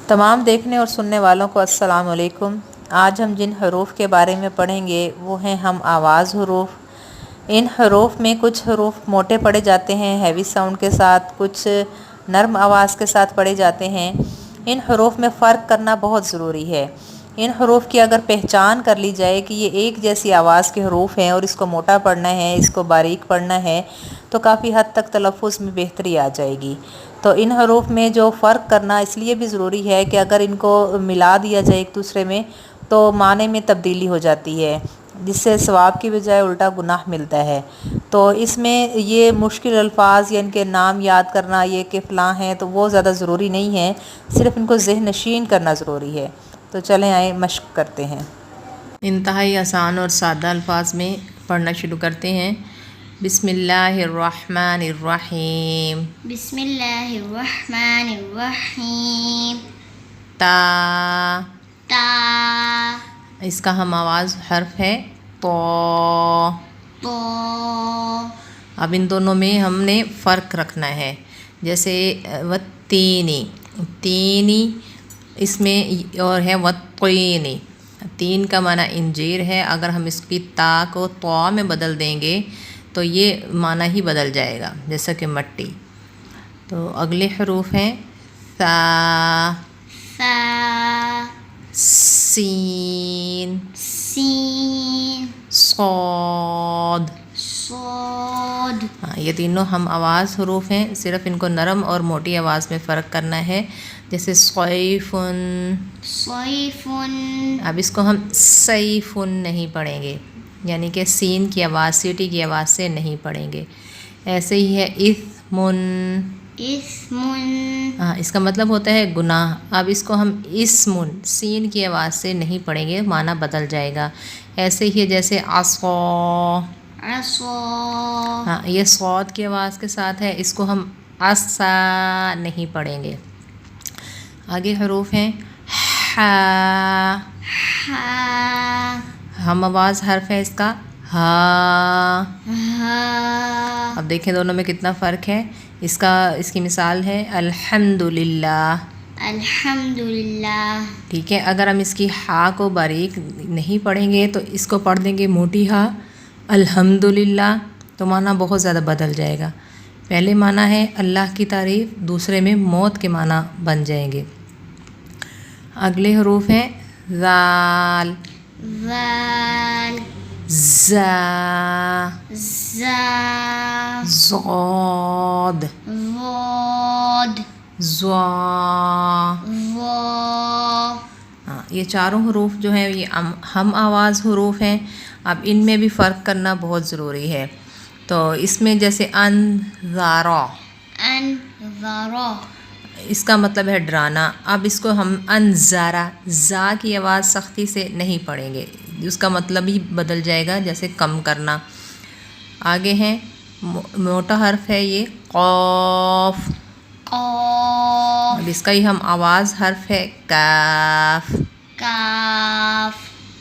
تمام دیکھنے اور سننے والوں کو السلام علیکم۔ آج ہم جن حروف کے بارے میں پڑھیں گے وہ ہیں ہم آواز حروف۔ ان حروف میں کچھ حروف موٹے پڑھے جاتے ہیں ہیوی ساؤنڈ کے ساتھ، کچھ نرم آواز کے ساتھ پڑھے جاتے ہیں۔ ان حروف میں فرق کرنا بہت ضروری ہے۔ ان حروف کی اگر پہچان کر لی جائے کہ یہ ایک جیسی آواز کے حروف ہیں اور اس کو موٹا پڑھنا ہے، اس کو باریک پڑھنا ہے، تو کافی حد تک تلفظ میں بہتری آ جائے گی۔ تو ان حروف میں جو فرق کرنا اس لیے بھی ضروری ہے کہ اگر ان کو ملا دیا جائے ایک دوسرے میں تو معنی میں تبدیلی ہو جاتی ہے، جس سے ثواب کی بجائے الٹا گناہ ملتا ہے۔ تو اس میں یہ مشکل الفاظ یا ان کے نام یاد کرنا، یہ کہ فلاں ہیں، تو وہ زیادہ ضروری نہیں ہے، صرف ان کو ذہن نشین کرنا ضروری ہے۔ تو چلیں آئیں مشق کرتے ہیں۔ انتہائی آسان اور سادہ الفاظ میں پڑھنا شروع کرتے ہیں۔ بسم اللہ الرحمن الرحیم۔ بسم اللہ الرحمن الرحیم۔ تا، تا، اس کا ہم آواز حرف ہے تو۔ تو، اب ان دونوں میں ہم نے فرق رکھنا ہے، جیسے وتینی، تینی اس میں اور ہے وطینی۔ تین کا معنی انجیر ہے، اگر ہم اس کی تا کو تو میں بدل دیں گے تو یہ معنی ہی بدل جائے گا، جیسا کہ مٹی۔ تو اگلے حروف ہیں ثا، ثا، سین، سین، صاد۔ صاد۔ یہ تینوں ہم آواز حروف ہیں، صرف ان کو نرم اور موٹی آواز میں فرق کرنا ہے، جیسے صیفن۔ صیفن۔ اب اس کو ہم سیفن نہیں پڑھیں گے، یعنی کہ سین کی آواز، سیٹی کی آواز سے نہیں پڑھیں گے۔ ایسے ہی ہے اثمن۔ اسمن۔ اس کا مطلب ہوتا ہے گناہ۔ اب اس کو ہم اسمن، سین کی آواز سے نہیں پڑھیں گے، معنی بدل جائے گا۔ ایسے ہی ہے جیسے عصا۔ عصا۔ یہ صاد کی آواز کے ساتھ ہے، اس کو ہم عصا نہیں پڑھیں گے۔ آگے حروف ہیں ہا۔ ہا، ہم آواز حرف ہے اس کا ہا۔ ہا۔ اب دیکھیں دونوں میں کتنا فرق ہے۔ اس کی مثال ہے الحمدللہ۔ الحمدللہ۔ ٹھیک ہے، اگر ہم اس کی ہا کو باریک نہیں پڑھیں گے تو اس کو پڑھ دیں گے موٹی ہا، الحمدللہ، تو معنی بہت زیادہ بدل جائے گا۔ پہلے معنی ہے اللہ کی تعریف، دوسرے میں موت کے معنی بن جائیں گے۔ اگلے حروف ہیں ذال، ذال، زا، زا، ضاد، ضاد، ضا۔ وا۔ یہ چاروں حروف جو ہیں یہ ہم آواز حروف ہیں۔ اب ان میں بھی فرق کرنا بہت ضروری ہے۔ تو اس میں جیسے انذارا، انذارا، اس کا مطلب ہے ڈرانا۔ اب اس کو ہم انذارا، زا کی آواز سختی سے نہیں پڑھیں گے، اس کا مطلب ہی بدل جائے گا، جیسے کم کرنا۔ آگے ہیں موٹا حرف ہے یہ قاف۔ قاف۔ اب اس کا ہی ہم آواز حرف ہے کاف۔ کاف۔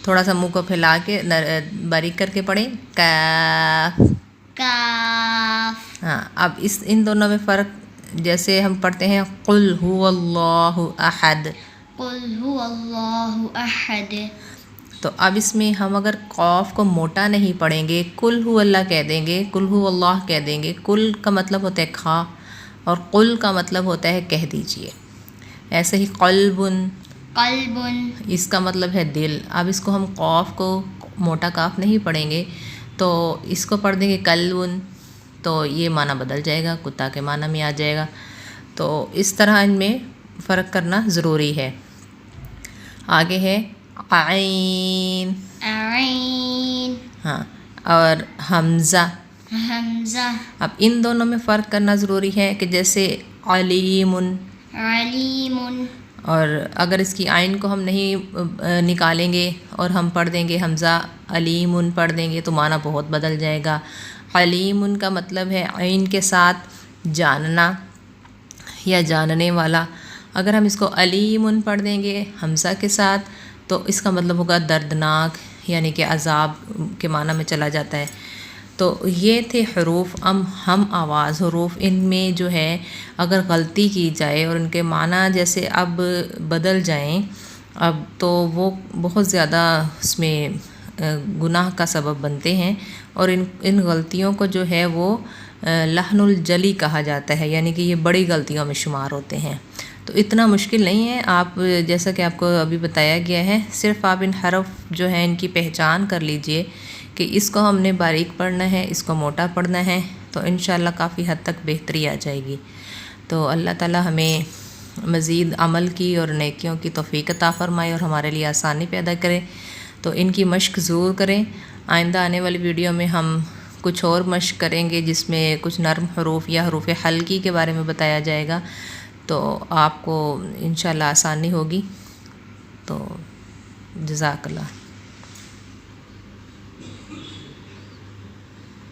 تھوڑا سا منہ کو پھیلا کے باریک کر کے پڑھیں کاف۔ کاف۔ اب ان دونوں میں فرق، جیسے ہم پڑھتے ہیں قل هو اللہ احد، قل هو اللہ احد، تو اب اس میں ہم اگر قاف کو موٹا نہیں پڑھیں گے، کل ہو اللہ کہہ دیں گے، کل ہو اللہ کہہ دیں گے۔ کل کا مطلب ہوتا ہے کھا، اور قل کا مطلب ہوتا ہے کہہ دیجئے۔ ایسے ہی قلب، قلب، اس کا مطلب ہے دل۔ اب اس کو ہم قاف کو موٹا کاف نہیں پڑھیں گے، تو اس کو پڑھ دیں گے قلب، تو یہ معنی بدل جائے گا، کتا کے معنی میں آ جائے گا۔ تو اس طرح ان میں فرق کرنا ضروری ہے۔ آگے ہے عین، عین، اور حمزہ۔ حمزہ۔ اب ان دونوں میں فرق کرنا ضروری ہے کہ جیسے علیم، علیم، اور اگر اس کی عین کو ہم نہیں نکالیں گے اور ہم پڑھ دیں گے حمزہ علیم پڑھ دیں گے تو معنی بہت بدل جائے گا۔ علیم کا مطلب ہے عین کے ساتھ جاننا یا جاننے والا، اگر ہم اس کو علیم پڑھ دیں گے حمزہ کے ساتھ تو اس کا مطلب ہوگا دردناک، یعنی کہ عذاب کے معنی میں چلا جاتا ہے۔ تو یہ تھے حروف ہم آواز حروف. ان میں جو ہے اگر غلطی کی جائے اور ان کے معنی جیسے اب بدل جائیں اب تو وہ بہت زیادہ اس میں گناہ کا سبب بنتے ہیں، اور ان غلطیوں کو جو ہے وہ لحن الجلی کہا جاتا ہے، یعنی کہ یہ بڑی غلطیوں میں شمار ہوتے ہیں. تو اتنا مشکل نہیں ہے، آپ جیسا کہ آپ کو ابھی بتایا گیا ہے، صرف آپ ان حرف جو ہیں ان کی پہچان کر لیجئے کہ اس کو ہم نے باریک پڑھنا ہے، اس کو موٹا پڑھنا ہے، تو انشاءاللہ کافی حد تک بہتری آ جائے گی. تو اللہ تعالی ہمیں مزید عمل کی اور نیکیوں کی توفیق عطا فرمائے اور ہمارے لیے آسانی پیدا کرے. تو ان کی مشق ضرور کریں. آئندہ آنے والی ویڈیو میں ہم کچھ اور مشق کریں گے جس میں کچھ نرم حروف یا حروف حلقی کے بارے میں بتایا جائے گا، تو آپ کو انشاءاللہ آسانی ہوگی. تو جزاک اللہ.